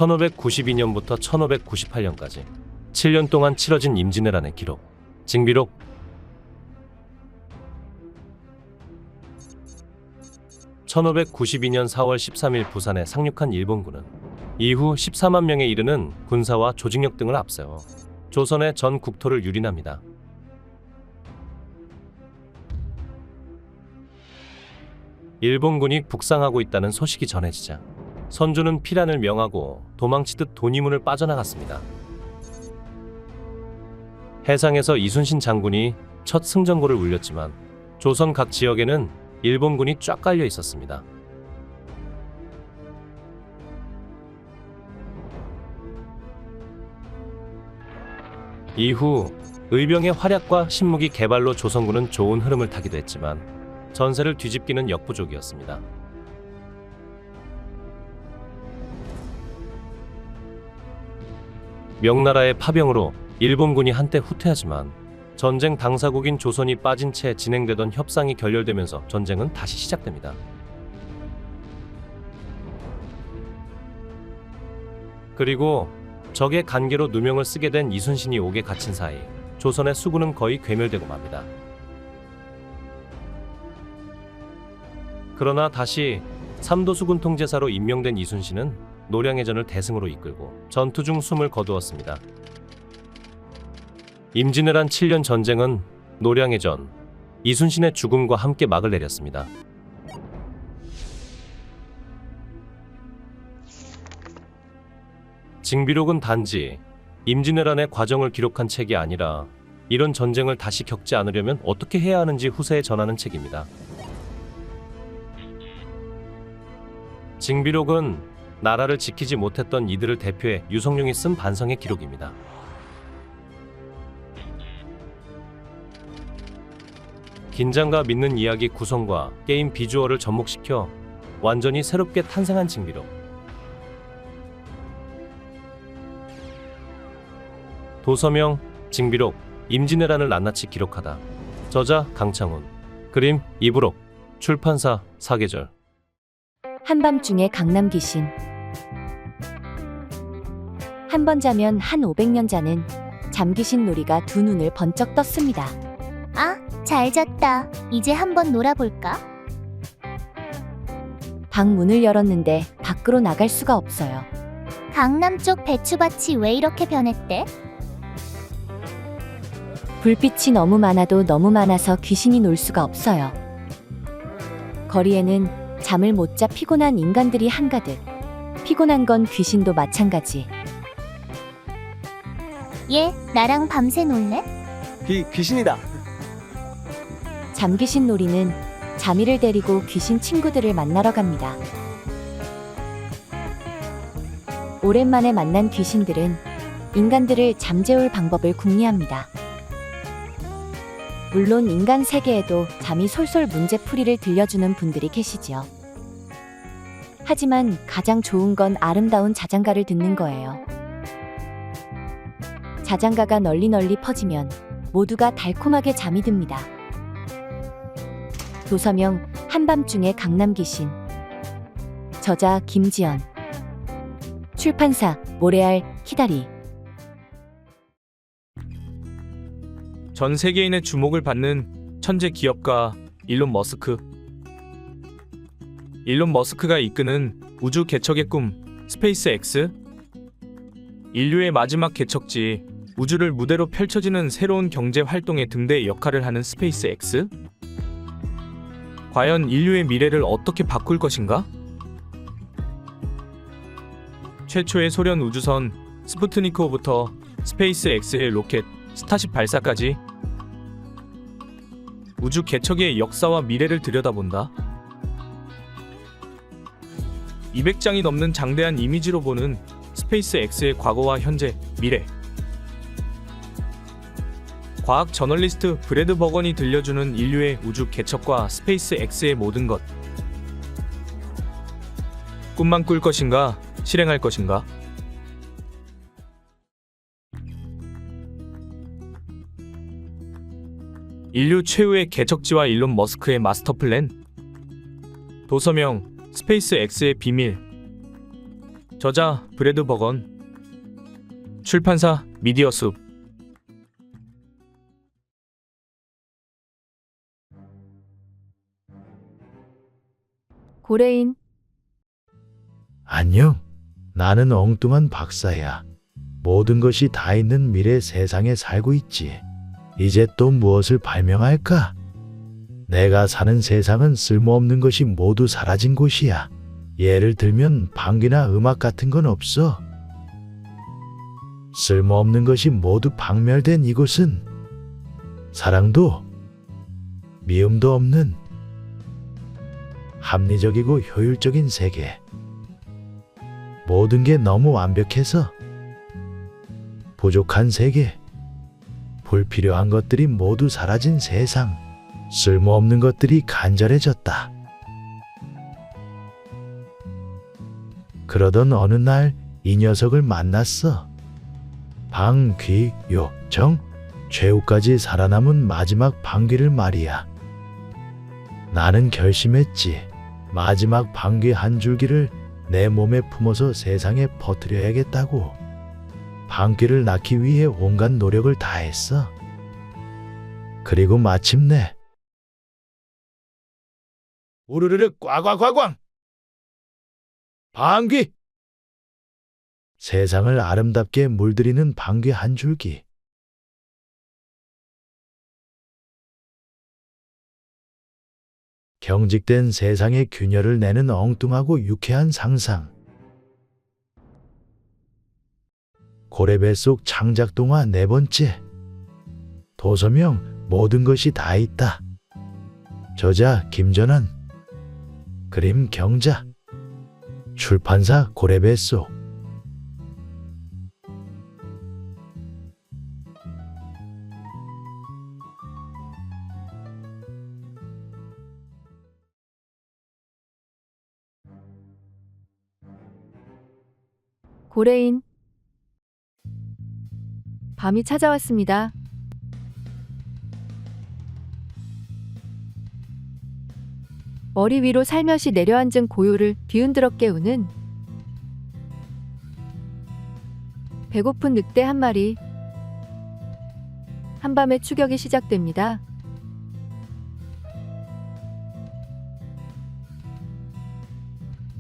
1592년부터 1598년까지 7년 동안 치러진 임진왜란의 기록. 징비록. (1592년 4월 13일) 부산에 상륙한 일본군은 이후 14만 명에 이르는 군사와 조직력 등을 앞세워 조선의 전 국토를 유린합니다. 일본군이 북상하고 있다는 소식이 전해지자 선조는 피란을 명하고 도망치듯 돈이문을 빠져나갔습니다. 해상에서 이순신 장군이 첫 승전고를 울렸지만 조선 각 지역에는 일본군이 쫙 깔려 있었습니다. 이후 의병의 활약과 신무기 개발로 조선군은 좋은 흐름을 타기도 했지만 전세를 뒤집기는 역부족이었습니다. 명나라의 파병으로 일본군이 한때 후퇴하지만 전쟁 당사국인 조선이 빠진 채 진행되던 협상이 결렬되면서 전쟁은 다시 시작됩니다. 그리고 적의 간계로 누명을 쓰게 된 이순신이 옥에 갇힌 사이 조선의 수군은 거의 괴멸되고 맙니다. 그러나 다시 삼도수군 통제사로 임명된 이순신은 노량해전을 대승으로 이끌고 전투 중 숨을 거두었습니다. 임진왜란 7년 전쟁은 노량해전, 이순신의 죽음과 함께 막을 내렸습니다. 징비록은 단지 임진왜란의 과정을 기록한 책이 아니라 이런 전쟁을 다시 겪지 않으려면 어떻게 해야 하는지 후세에 전하는 책입니다. 징비록은 나라를 지키지 못했던 이들을 대표해 유성룡이 쓴 반성의 기록입니다. 긴장과 믿는 이야기 구성과 게임 비주얼을 접목시켜 완전히 새롭게 탄생한 징비록. 도서명 징비록, 임진왜란을 낱낱이 기록하다. 저자 강창훈, 그림 이브록, 출판사 사계절. 한밤중에 강남 귀신. 한 번 자면 한 500년 자는 잠귀신 놀이가 두 눈을 번쩍 떴습니다. 아, 잘 잤다. 이제 한번 놀아볼까? 방 문을 열었는데 밖으로 나갈 수가 없어요. 강남 쪽 배추밭이 왜 이렇게 변했대? 불빛이 너무 많아도 너무 많아서 귀신이 놀 수가 없어요. 거리에는 잠을 못 자 피곤한 인간들이 한가득. 피곤한 건 귀신도 마찬가지. 얘, 나랑 밤새 놀래? 귀신이다. 잠귀신 놀이는 자미를 데리고 귀신 친구들을 만나러 갑니다. 오랜만에 만난 귀신들은 인간들을 잠재울 방법을 궁리합니다. 물론 인간 세계에도 잠이 솔솔 문제풀이를 들려주는 분들이 계시죠. 하지만 가장 좋은 건 아름다운 자장가를 듣는 거예요. 자장가가 널리 퍼지면 모두가 달콤하게 잠이 듭니다. 도서명 한밤중에 강남 귀신. 저자 김지연. 출판사 모래알 키다리. 전 세계인의 주목을 받는 천재 기업가 일론 머스크. 일론 머스크가 이끄는 우주 개척의 꿈 스페이스X. 인류의 마지막 개척지 우주를 무대로 펼쳐지는 새로운 경제 활동의 등대 역할을 하는 스페이스X. 과연 인류의 미래를 어떻게 바꿀 것인가? 최초의 소련 우주선 스푸트니크호부터 스페이스X의 로켓 스타쉽 발사까지 우주 개척의 역사와 미래를 들여다본다. 200장이 넘는 장대한 이미지로 보는 스페이스X의 과거와 현재, 미래. 과학 저널리스트 브래드 버건이 들려주는 인류의 우주 개척과 스페이스X의 모든 것. 꿈만 꿀 것인가? 실행할 것인가? 인류 최후의 개척지와 일론 머스크의 마스터 플랜. 도서명 스페이스X의 비밀. 저자 브래드 버건, 출판사 미디어숲. 고래인. 안녕. 나는 엉뚱한 박사야. 모든 것이 다 있는 미래 세상에 살고 있지. 이제 또 무엇을 발명할까? 내가 사는 세상은 쓸모없는 것이 모두 사라진 곳이야. 예를 들면 방귀나 음악 같은 건 없어. 쓸모없는 것이 모두 박멸된 이곳은 사랑도 미움도 없는 합리적이고 효율적인 세계. 모든 게 너무 완벽해서 부족한 세계. 불필요한 것들이 모두 사라진 세상. 쓸모없는 것들이 간절해졌다. 그러던 어느 날 이 녀석을 만났어. 방귀요정, 최후까지 살아남은 마지막 방귀를 말이야. 나는 결심했지. 마지막 방귀 한 줄기를 내 몸에 품어서 세상에 퍼뜨려야겠다고. 방귀를 낳기 위해 온갖 노력을 다했어. 그리고 마침내 우르르르 꽝꽝꽝꽝! 방귀! 세상을 아름답게 물들이는 방귀 한 줄기. 경직된 세상에 균열을 내는 엉뚱하고 유쾌한 상상. 고래뱃속 창작동화 4번째. 도서명 모든 것이 다 있다. 저자 김전환. 그림 경자. 출판사 고래뱃속. 고래인. 밤이 찾아왔습니다. 머리 위로 살며시 내려앉은 고요를 뒤흔들어 깨우는 배고픈 늑대 한 마리. 한밤의 추격이 시작됩니다.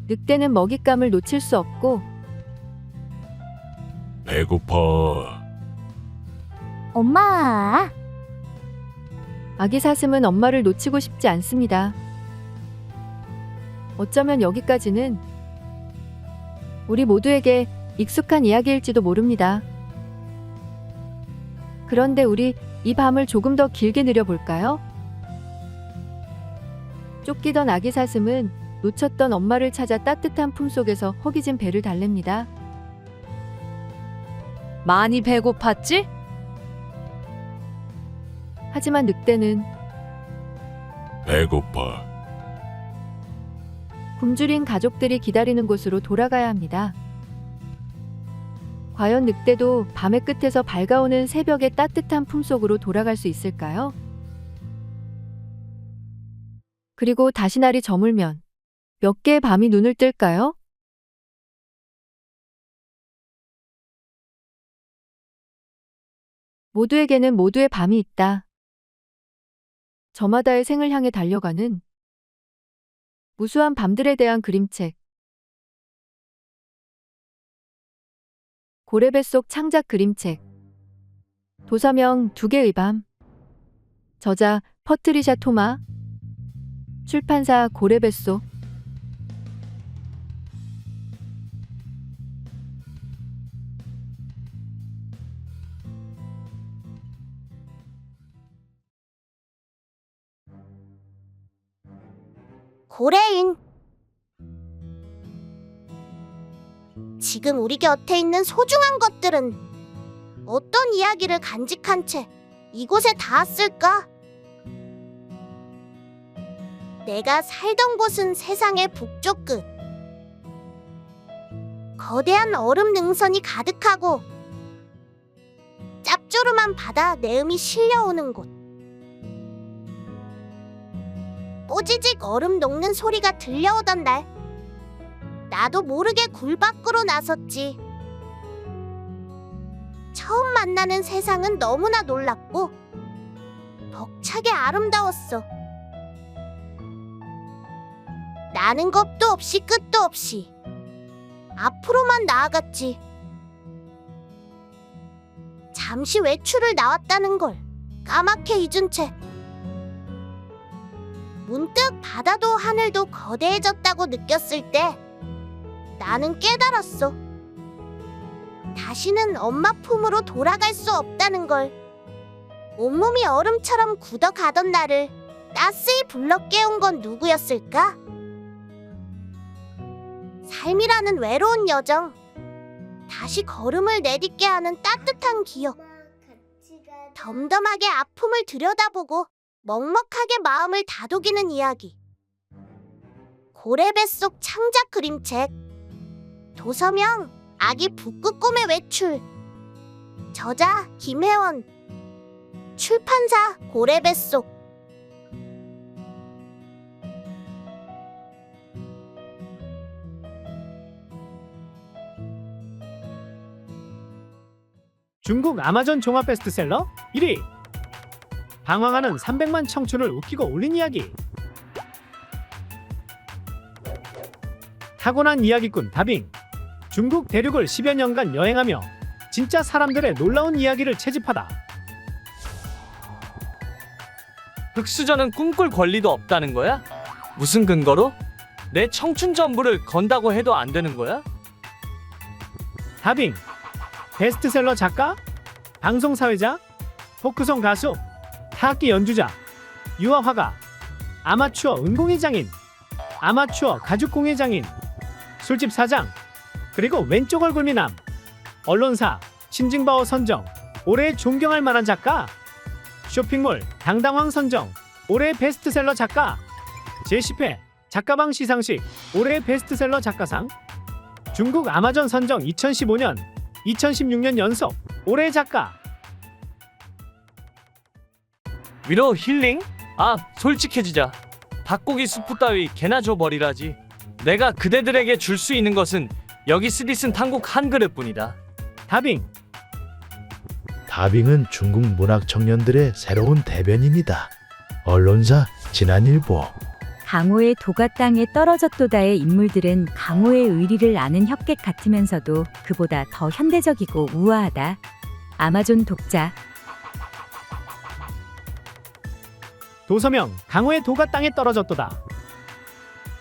늑대는 먹잇감을 놓칠 수 없고 배고파. 엄마, 아기 사슴은 엄마를 놓치고 싶지 않습니다. 어쩌면 여기까지는 우리 모두에게 익숙한 이야기일지도 모릅니다. 그런데 우리 이 밤을 조금 더 길게 늘려볼까요? 쫓기던 아기 사슴은 놓쳤던 엄마를 찾아 따뜻한 품속에서 허기진 배를 달랩니다. 많이 배고팠지? 하지만 늑대는 배고파. 굶주린 가족들이 기다리는 곳으로 돌아가야 합니다. 과연 늑대도 밤의 끝에서 밝아오는 새벽의 따뜻한 품속으로 돌아갈 수 있을까요? 그리고 다시 날이 저물면 몇 개의 밤이 눈을 뜰까요? 모두에게는 모두의 밤이 있다. 저마다의 생을 향해 달려가는 무수한 밤들에 대한 그림책. 고래뱃속 창작 그림책. 도서명 2개의 밤. 저자 퍼트리샤 토마. 출판사 고래뱃속. 고래인. 지금 우리 곁에 있는 소중한 것들은 어떤 이야기를 간직한 채 이곳에 닿았을까? 내가 살던 곳은 세상의 북쪽 끝. 거대한 얼음 능선이 가득하고 짭조름한 바다 내음이 실려오는 곳. 뽀지직 얼음 녹는 소리가 들려오던 날, 나도 모르게 굴 밖으로 나섰지. 처음 만나는 세상은 너무나 놀랍고 벅차게 아름다웠어. 나는 겁도 없이 끝도 없이 앞으로만 나아갔지. 잠시 외출을 나왔다는 걸 까맣게 잊은 채 문득 바다도 하늘도 거대해졌다고 느꼈을 때 나는 깨달았어. 다시는 엄마 품으로 돌아갈 수 없다는 걸. 온몸이 얼음처럼 굳어가던 나를 따스히 불러 깨운 건 누구였을까? 삶이라는 외로운 여정, 다시 걸음을 내딛게 하는 따뜻한 기억, 덤덤하게 아픔을 들여다보고 먹먹하게 마음을 다독이는 이야기. 고래뱃속 창작 그림책. 도서명 아기 북극곰의 외출. 저자 김혜원. 출판사 고래뱃속. 중국 아마존 종합 베스트셀러 1위. 방황하는 300만 청춘을 웃기고 울린 이야기. 타고난 이야기꾼 다빙. 중국 대륙을 10여 년간 여행하며 진짜 사람들의 놀라운 이야기를 채집하다. 흑수저는 꿈꿀 권리도 없다는 거야? 무슨 근거로? 내 청춘 전부를 건다고 해도 안 되는 거야? 다빙. 베스트셀러 작가, 방송 사회자, 포크송 가수, 타악기 연주자, 유아 화가, 아마추어 은공예 장인, 아마추어 가죽공예 장인, 술집 사장, 그리고 왼쪽 얼굴 미남, 언론사, 신징바오 선정, 올해 존경할 만한 작가, 쇼핑몰, 당당황 선정, 올해 베스트셀러 작가, 제10회 작가방 시상식, 올해 베스트셀러 작가상, 중국 아마존 선정 2015년, 2016년 연속 올해 작가. 위로 힐링? 아, 솔직해지자. 닭고기 수프 따위 개나 줘버리라지. 내가 그대들에게 줄 수 있는 것은 여기 쓰디쓴 탕국 한 그릇뿐이다. 다빙. 다빙은 중국 문학 청년들의 새로운 대변인이다. 언론사 진한일보. 강호의 도가 땅에 떨어졌도다의 인물들은 강호의 의리를 아는 협객 같으면서도 그보다 더 현대적이고 우아하다. 아마존 독자. 도서명 강호의 도가 땅에 떨어졌도다.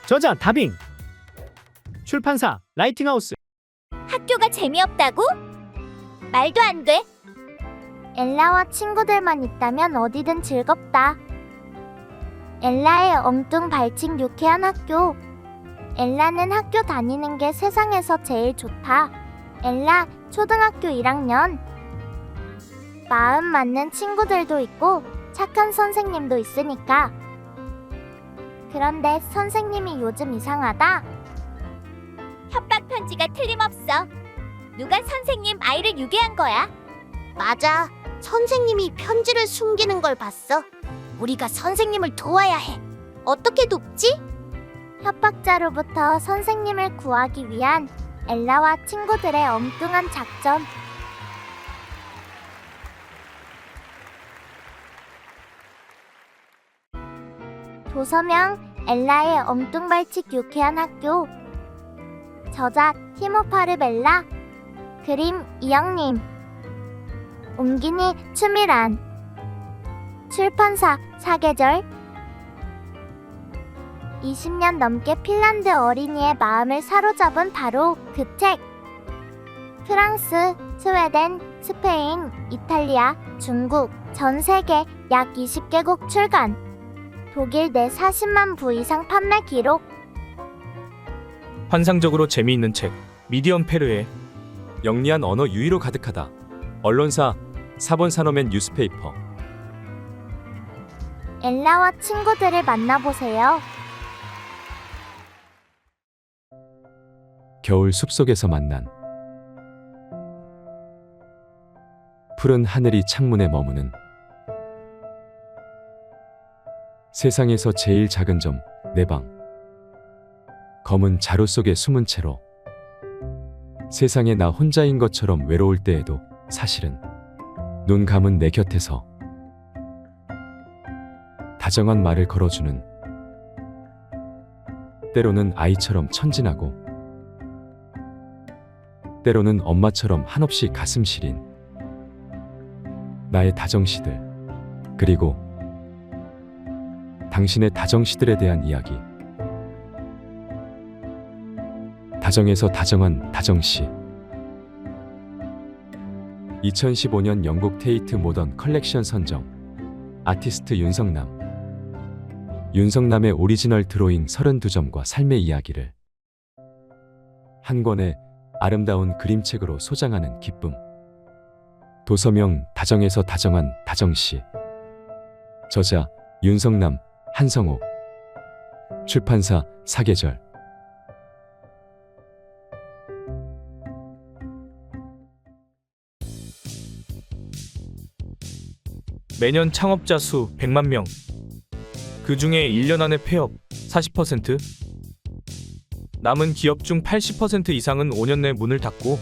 저자 다빙. 출판사 라이팅하우스. 학교가 재미없다고? 말도 안 돼. 엘라와 친구들만 있다면 어디든 즐겁다. 엘라의 엉뚱 발칙 유쾌한 학교. 엘라는 학교 다니는 게 세상에서 제일 좋다. 엘라 초등학교 1학년. 마음 맞는 친구들도 있고 착한 선생님도 있으니까. 그런데 선생님이 요즘 이상하다. 협박 편지가 틀림없어. 누가 선생님 아이를 유괴한 거야? 맞아. 선생님이 편지를 숨기는 걸 봤어. 우리가 선생님을 도와야 해. 어떻게 돕지? 협박자로부터 선생님을 구하기 위한 엘라와 친구들의 엉뚱한 작전. 도서명 엘라의 엉뚱발칙 유쾌한 학교. 저자 티모 파르벨라. 그림 이영님. 옮기니 추미란. 출판사 사계절. 20년 넘게 핀란드 어린이의 마음을 사로잡은 바로 그 책. 프랑스, 스웨덴, 스페인, 이탈리아, 중국, 전 세계 약 20개국 출간. 독일 내 40만 부 이상 판매 기록. 환상적으로 재미있는 책 미디엄 페르의 영리한 언어 유희로 가득하다. 언론사 사본 산어맨 뉴스페이퍼. 엘라와 친구들을 만나보세요. 겨울 숲속에서 만난 푸른 하늘이 창문에 머무는 세상에서 제일 작은 점 내 방. 검은 자루 속에 숨은 채로 세상에 나 혼자인 것처럼 외로울 때에도 사실은 눈 감은 내 곁에서 다정한 말을 걸어주는, 때로는 아이처럼 천진하고 때로는 엄마처럼 한없이 가슴 시린 나의 다정시들, 그리고 당신의 다정시들에 대한 이야기. 다정에서 다정한 다정시. 2015년 영국 테이트 모던 컬렉션 선정. 아티스트 윤성남. 윤성남의 오리지널 드로잉 32점과 삶의 이야기를 한 권의 아름다운 그림책으로 소장하는 기쁨. 도서명 다정에서 다정한 다정시. 저자 윤성남, 한성옥. 출판사 사계절. 매년 창업자 수 100만 명. 그 중에 1년 안에 폐업 40%. 남은 기업 중 80% 이상은 5년 내 문을 닫고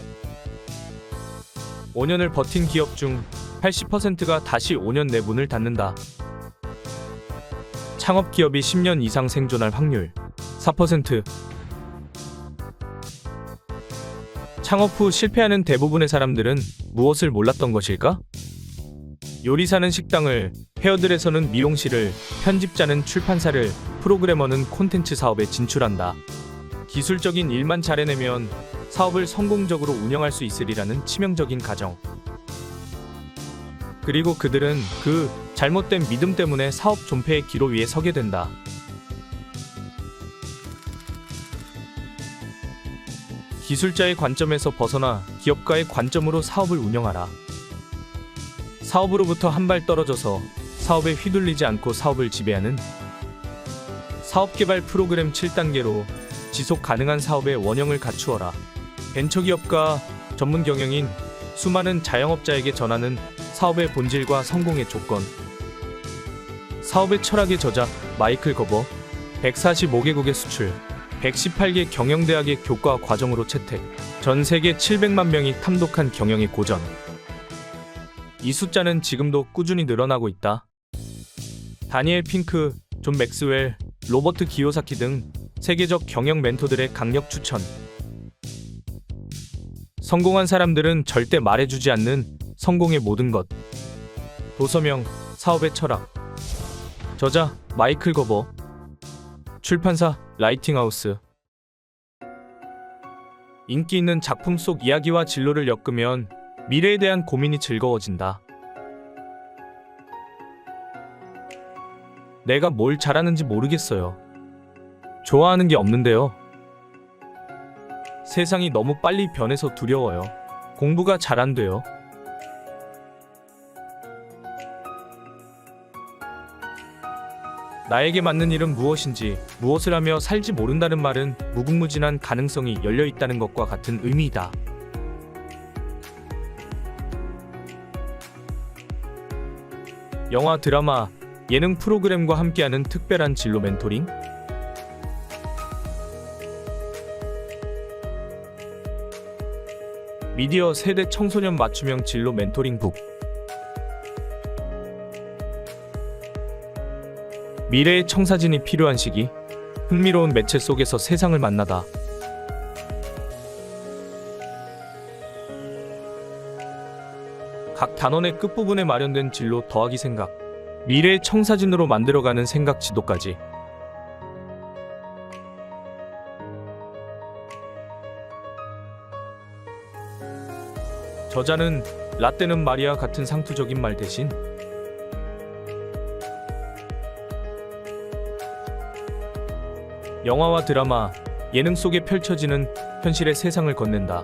5년을 버틴 기업 중 80%가 다시 5년 내 문을 닫는다. 창업 기업이 10년 이상 생존할 확률 4%. 창업 후 실패하는 대부분의 사람들은 무엇을 몰랐던 것일까? 요리사는 식당을, 헤어드레서는 미용실을, 편집자는 출판사를, 프로그래머는 콘텐츠 사업에 진출한다. 기술적인 일만 잘해내면 사업을 성공적으로 운영할 수 있으리라는 치명적인 가정. 그리고 그들은 그 잘못된 믿음 때문에 사업 존폐의 기로 위에 서게 된다. 기술자의 관점에서 벗어나 기업가의 관점으로 사업을 운영하라. 사업으로부터 한 발 떨어져서 사업에 휘둘리지 않고 사업을 지배하는 사업개발 프로그램 7단계로 지속 가능한 사업의 원형을 갖추어라. 벤처기업가, 전문 경영인, 수많은 자영업자에게 전하는 사업의 본질과 성공의 조건. 사업의 철학의 저자 마이클 거버. 145개국의 수출, 118개 경영대학의 교과 과정으로 채택. 전 세계 700만 명이 탐독한 경영의 고전. 이 숫자는 지금도 꾸준히 늘어나고 있다. 다니엘 핑크, 존 맥스웰, 로버트 기요사키 등 세계적 경영 멘토들의 강력 추천. 성공한 사람들은 절대 말해주지 않는 성공의 모든 것. 도서명 사업의 철학. 저자 마이클 거버. 출판사 라이팅하우스. 인기 있는 작품 속 이야기와 진로를 엮으면 미래에 대한 고민이 즐거워진다. 내가 뭘 잘하는지 모르겠어요. 좋아하는 게 없는데요. 세상이 너무 빨리 변해서 두려워요. 공부가 잘 안 돼요. 나에게 맞는 일은 무엇인지, 무엇을 하며 살지 모른다는 말은 무궁무진한 가능성이 열려 있다는 것과 같은 의미이다. 영화, 드라마, 예능 프로그램과 함께하는 특별한 진로 멘토링? 미디어 세대 청소년 맞춤형 진로 멘토링 북. 미래의 청사진이 필요한 시기. 흥미로운 매체 속에서 세상을 만나다. 각 단원의 끝부분에 마련된 진로 더하기 생각. 미래의 청사진으로 만들어가는 생각 지도까지. 저자는 라떼는 말이야 같은 상투적인 말 대신 영화와 드라마, 예능 속에 펼쳐지는 현실의 세상을 건넨다.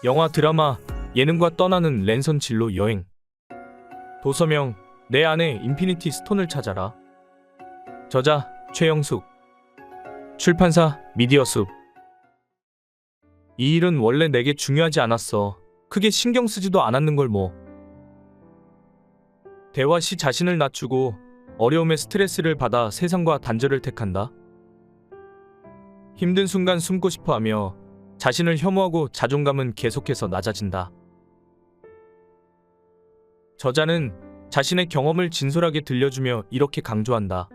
영화, 드라마, 예능과 떠나는 랜선 진로 여행. 도서명 내 안에 인피니티 스톤을 찾아라. 저자 최영숙. 출판사 미디어숲. 이 일은 원래 내게 중요하지 않았어. 크게 신경 쓰지도 않았는 걸 뭐. 대화 시 자신을 낮추고 어려움에 스트레스를 받아 세상과 단절을 택한다. 힘든 순간 숨고 싶어 하며 자신을 혐오하고 자존감은 계속해서 낮아진다. 저자는 자신의 경험을 진솔하게 들려주며 이렇게 강조한다.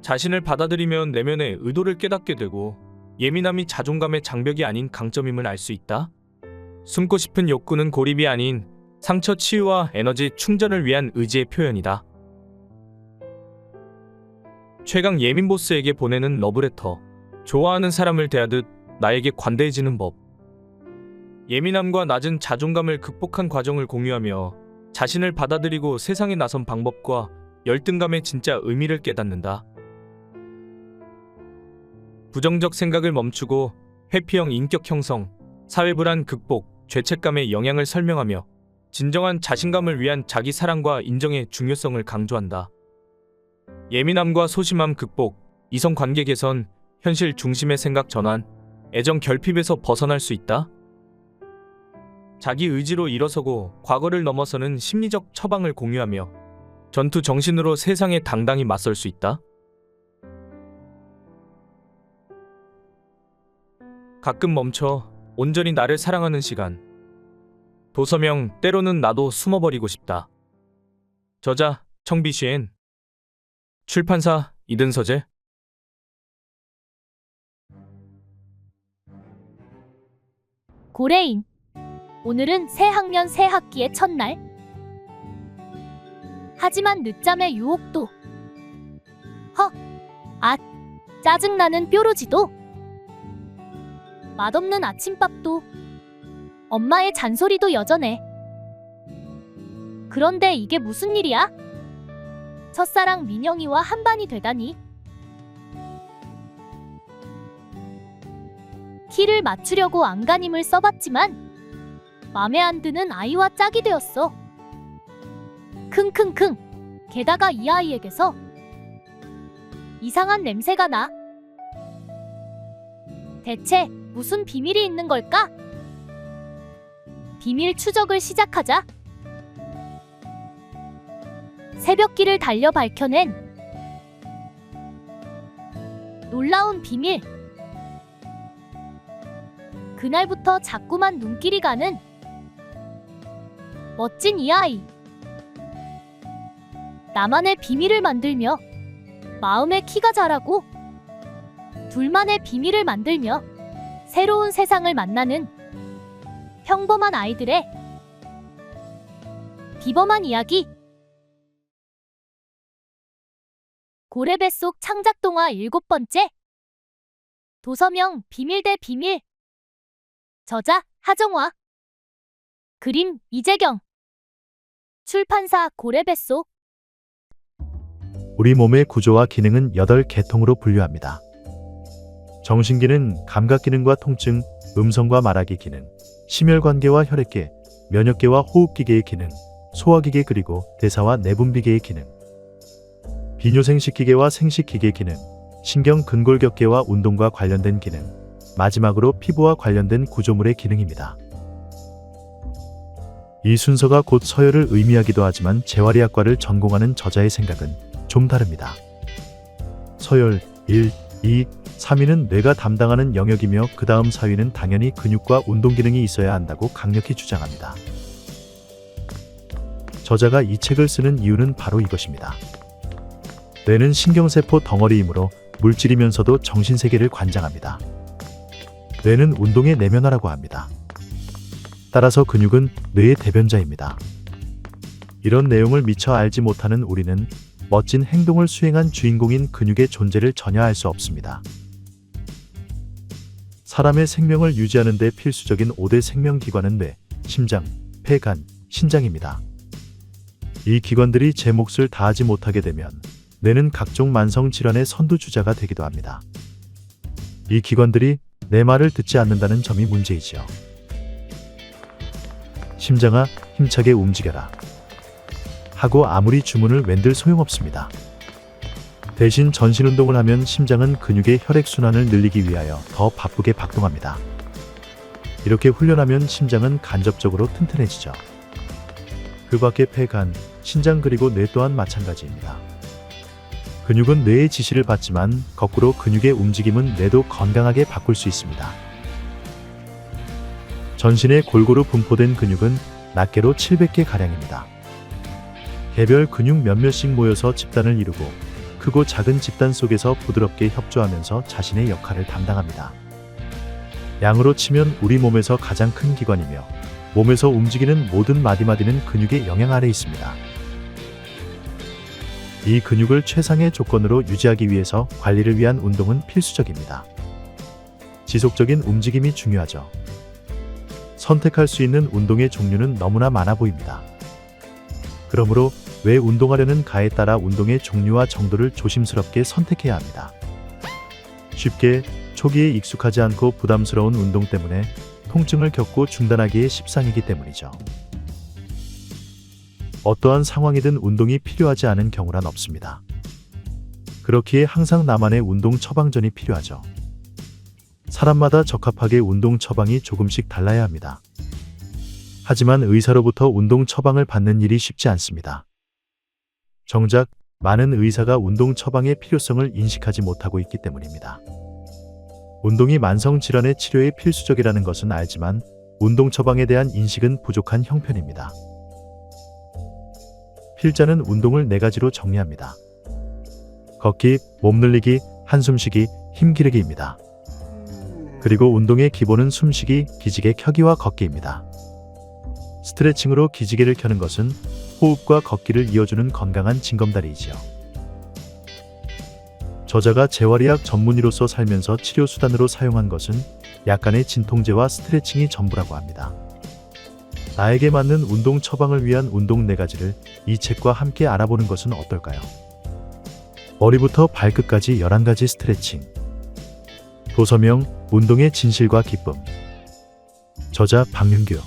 자신을 받아들이면 내면의 의도를 깨닫게 되고 예민함이 자존감의 장벽이 아닌 강점임을 알 수 있다. 숨고 싶은 욕구는 고립이 아닌 상처 치유와 에너지 충전을 위한 의지의 표현이다. 최강 예민 보스에게 보내는 러브레터. 좋아하는 사람을 대하듯 나에게 관대해지는 법. 예민함과 낮은 자존감을 극복한 과정을 공유하며 자신을 받아들이고 세상에 나선 방법과 열등감의 진짜 의미를 깨닫는다. 부정적 생각을 멈추고 회피형 인격 형성, 사회 불안 극복, 죄책감의 영향을 설명하며 진정한 자신감을 위한 자기 사랑과 인정의 중요성을 강조한다. 예민함과 소심함 극복, 이성 관계 개선, 현실 중심의 생각 전환, 애정 결핍에서 벗어날 수 있다. 자기 의지로 일어서고 과거를 넘어서는 심리적 처방을 공유하며 전투 정신으로 세상에 당당히 맞설 수 있다. 가끔 멈춰 온전히 나를 사랑하는 시간. 도서명 때로는 나도 숨어버리고 싶다. 저자 청비시엔. 출판사 이든서재. 고래인. 오늘은 새 학년 새 학기의 첫날. 하지만 늦잠의 유혹도, 짜증나는 뾰루지도, 맛없는 아침밥도, 엄마의 잔소리도 여전해. 그런데 이게 무슨 일이야? 첫사랑 민영이와 한반이 되다니. 키를 맞추려고 안간힘을 써봤지만 맘에 안 드는 아이와 짝이 되었어. 킁킁킁. 게다가 이 아이에게서 이상한 냄새가 나. 대체 무슨 비밀이 있는 걸까? 비밀 추적을 시작하자. 새벽길을 달려 밝혀낸 놀라운 비밀. 그날부터 자꾸만 눈길이 가는 멋진 이 아이. 나만의 비밀을 만들며 마음의 키가 자라고 둘만의 비밀을 만들며 새로운 세상을 만나는 평범한 아이들의 비범한 이야기. 고래뱃속 창작동화 7번째. 도서명 비밀 대 비밀. 저자 하정화. 그림 이재경. 출판사 고래뱃속. 우리 몸의 구조와 기능은 8계통으로 분류합니다. 정신기능, 감각기능과 통증, 음성과 말하기 기능, 심혈관계와 혈액계, 면역계와 호흡기계의 기능, 소화기계 그리고 대사와 내분비계의 기능, 비뇨생식기계와 생식기계 기능, 신경근골격계와 운동과 관련된 기능, 마지막으로 피부와 관련된 구조물의 기능입니다. 이 순서가 곧 서열을 의미하기도 하지만 재활의학과를 전공하는 저자의 생각은 좀 다릅니다. 서열 1, 2, 3위는 뇌가 담당하는 영역이며 그 다음 4위는 당연히 근육과 운동 기능이 있어야 한다고 강력히 주장합니다. 저자가 이 책을 쓰는 이유는 바로 이것입니다. 뇌는 신경세포 덩어리이므로 물질이면서도 정신세계를 관장합니다. 뇌는 운동의 내면화라고 합니다. 따라서 근육은 뇌의 대변자입니다. 이런 내용을 미처 알지 못하는 우리는 멋진 행동을 수행한 주인공인 근육의 존재를 전혀 알 수 없습니다. 사람의 생명을 유지하는 데 필수적인 5대 생명기관은 뇌, 심장, 폐, 간, 신장입니다. 이 기관들이 제 몫을 다하지 못하게 되면 뇌는 각종 만성 질환의 선두주자가 되기도 합니다. 이 기관들이 내 말을 듣지 않는다는 점이 문제이지요. 심장아, 힘차게 움직여라 하고 아무리 주문을 웬들 소용없습니다. 대신 전신운동을 하면 심장은 근육의 혈액순환을 늘리기 위하여 더 바쁘게 박동합니다. 이렇게 훈련하면 심장은 간접적으로 튼튼해지죠. 그 밖에 폐, 간, 신장 그리고 뇌 또한 마찬가지입니다. 근육은 뇌의 지시를 받지만 거꾸로 근육의 움직임은 뇌도 건강하게 바꿀 수 있습니다. 전신에 골고루 분포된 근육은 낱개로 700개 가량입니다. 개별 근육 몇몇씩 모여서 집단을 이루고 크고 작은 집단 속에서 부드럽게 협조하면서 자신의 역할을 담당합니다. 양으로 치면 우리 몸에서 가장 큰 기관이며 몸에서 움직이는 모든 마디마디는 근육의 영향 아래 있습니다. 이 근육을 최상의 조건으로 유지하기 위해서 관리를 위한 운동은 필수적입니다. 지속적인 움직임이 중요하죠. 선택할 수 있는 운동의 종류는 너무나 많아 보입니다. 그러므로 왜 운동하려는 가에 따라 운동의 종류와 정도를 조심스럽게 선택해야 합니다. 쉽게 초기에 익숙하지 않고 부담스러운 운동 때문에 통증을 겪고 중단하기에 십상이기 때문이죠. 어떠한 상황이든 운동이 필요하지 않은 경우란 없습니다. 그렇기에 항상 나만의 운동 처방전이 필요하죠. 사람마다 적합하게 운동 처방이 조금씩 달라야 합니다. 하지만 의사로부터 운동 처방을 받는 일이 쉽지 않습니다. 정작 많은 의사가 운동 처방의 필요성을 인식하지 못하고 있기 때문입니다. 운동이 만성 질환의 치료에 필수적이라는 것은 알지만 운동 처방에 대한 인식은 부족한 형편입니다. 필자는 운동을 4가지로 정리합니다. 걷기, 몸 늘리기, 한숨 쉬기, 힘 기르기입니다. 그리고 운동의 기본은 숨쉬기, 기지개 켜기와 걷기입니다. 스트레칭으로 기지개를 켜는 것은 호흡과 걷기를 이어주는 건강한 징검다리이지요. 저자가 재활의학 전문의로서 살면서 치료 수단으로 사용한 것은 약간의 진통제와 스트레칭이 전부라고 합니다. 나에게 맞는 운동 처방을 위한 운동 4가지를 이 책과 함께 알아보는 것은 어떨까요? 머리부터 발끝까지 11가지 스트레칭. 도서명 운동의 진실과 기쁨. 저자 박윤규.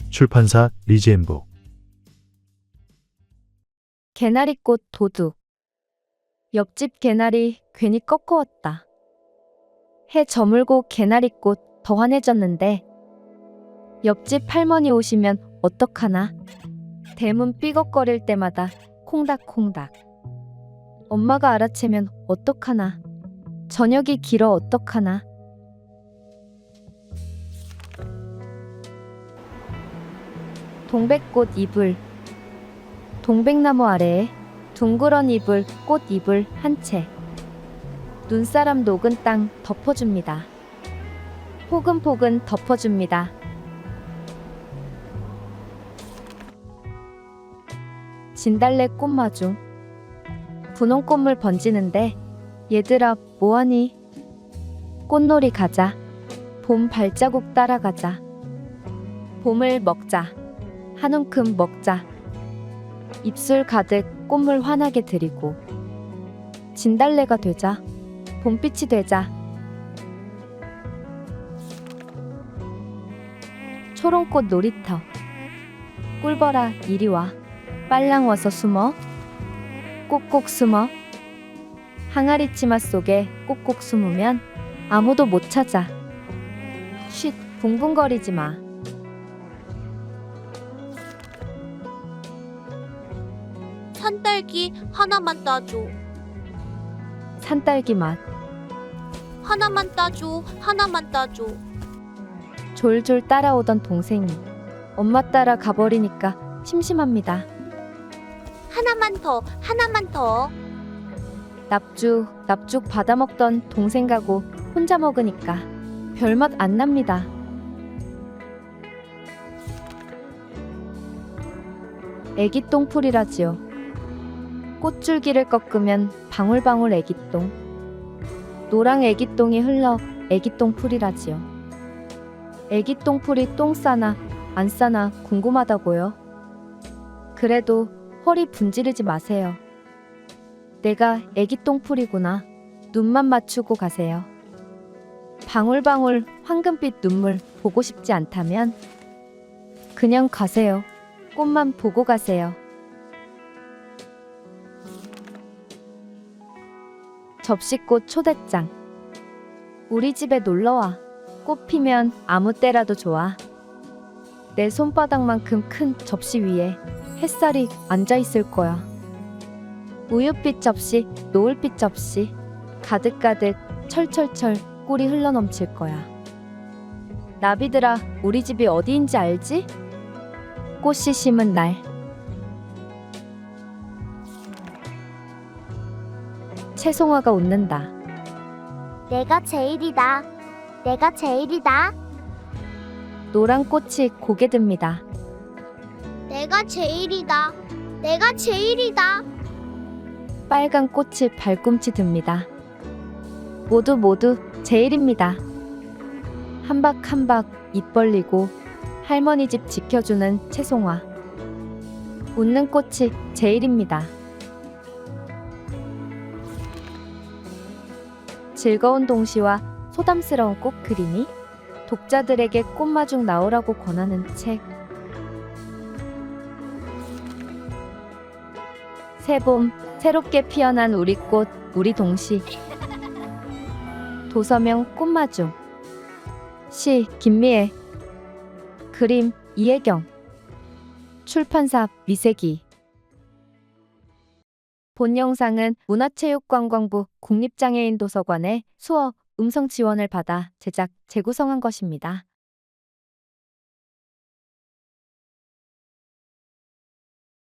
출판사 리즈앤북. 개나리꽃 도둑. 옆집 개나리 괜히 꺾어왔다. 해 저물고 개나리꽃 더 환해졌는데 옆집 할머니 오시면 어떡하나. 대문 삐걱거릴 때마다 콩닥콩닥. 엄마가 알아채면 어떡하나. 저녁이 길어 어떡하나. 동백꽃 이불. 동백나무 아래에 둥그런 이불, 꽃 이불 한 채. 눈사람 녹은 땅 덮어줍니다. 포근포근 덮어줍니다. 진달래 꽃마중. 분홍 꽃물 번지는데 얘들아 뭐하니? 꽃놀이 가자. 봄 발자국 따라가자. 봄을 먹자. 한 움큼 먹자. 입술 가득 꽃물 환하게 드리고 진달래가 되자. 봄빛이 되자. 초롱꽃 놀이터. 꿀벌아 이리 와. 빨랑 와서 숨어. 꼭꼭 숨어. 항아리 치마 속에 꼭꼭 숨으면 아무도 못 찾아. 쉿, 붕붕거리지 마. 산딸기 하나만 따줘. 산딸기 맛. 하나만 따줘. 하나만 따줘. 졸졸 따라오던 동생이 엄마 따라 가버리니까 심심합니다. 하나만 더. 하나만 더. 납죽 받아먹던 동생 가고 혼자 먹으니까 별맛 안 납니다. 애기똥풀이라지요. 꽃줄기를 꺾으면 방울방울 애기똥. 노랑 애기똥이 흘러 애기똥풀이라지요. 애기똥풀이 똥 싸나 안 싸나 궁금하다고요? 그래도 허리 분지르지 마세요. 내가 애기똥풀이구나. 눈만 맞추고 가세요. 방울방울 황금빛 눈물 보고 싶지 않다면 그냥 가세요. 꽃만 보고 가세요. 접시꽃 초대장. 우리 집에 놀러와. 꽃 피면 아무 때라도 좋아. 내 손바닥만큼 큰 접시 위에 햇살이 앉아 있을 거야. 우윳빛 접시, 노을빛 접시, 가득가득 철철철 꿀이 흘러넘칠 거야. 나비들아, 우리 집이 어디인지 알지? 꽃이 심은 날. 채송화가 웃는다. 내가 제일이다. 내가 제일이다. 노란 꽃이 고개 듭니다. 내가 제일이다. 내가 제일이다. 빨간 꽃이 발꿈치 듭니다. 모두 모두 제일입니다. 한 박 한 박 입 벌리고 할머니 집 지켜주는 채송화. 웃는 꽃이 제일입니다. 즐거운 동시와 소담스러운 꽃 그림이 독자들에게 꽃마중 나오라고 권하는 책. 새봄, 새롭게 피어난 우리 꽃, 우리 동시. 도서명 꽃마중. 시 김미애. 그림 이혜경. 출판사 미세기. 본 영상은 문화체육관광부 국립장애인도서관의 수어, 음성 지원을 받아 제작, 재구성한 것입니다.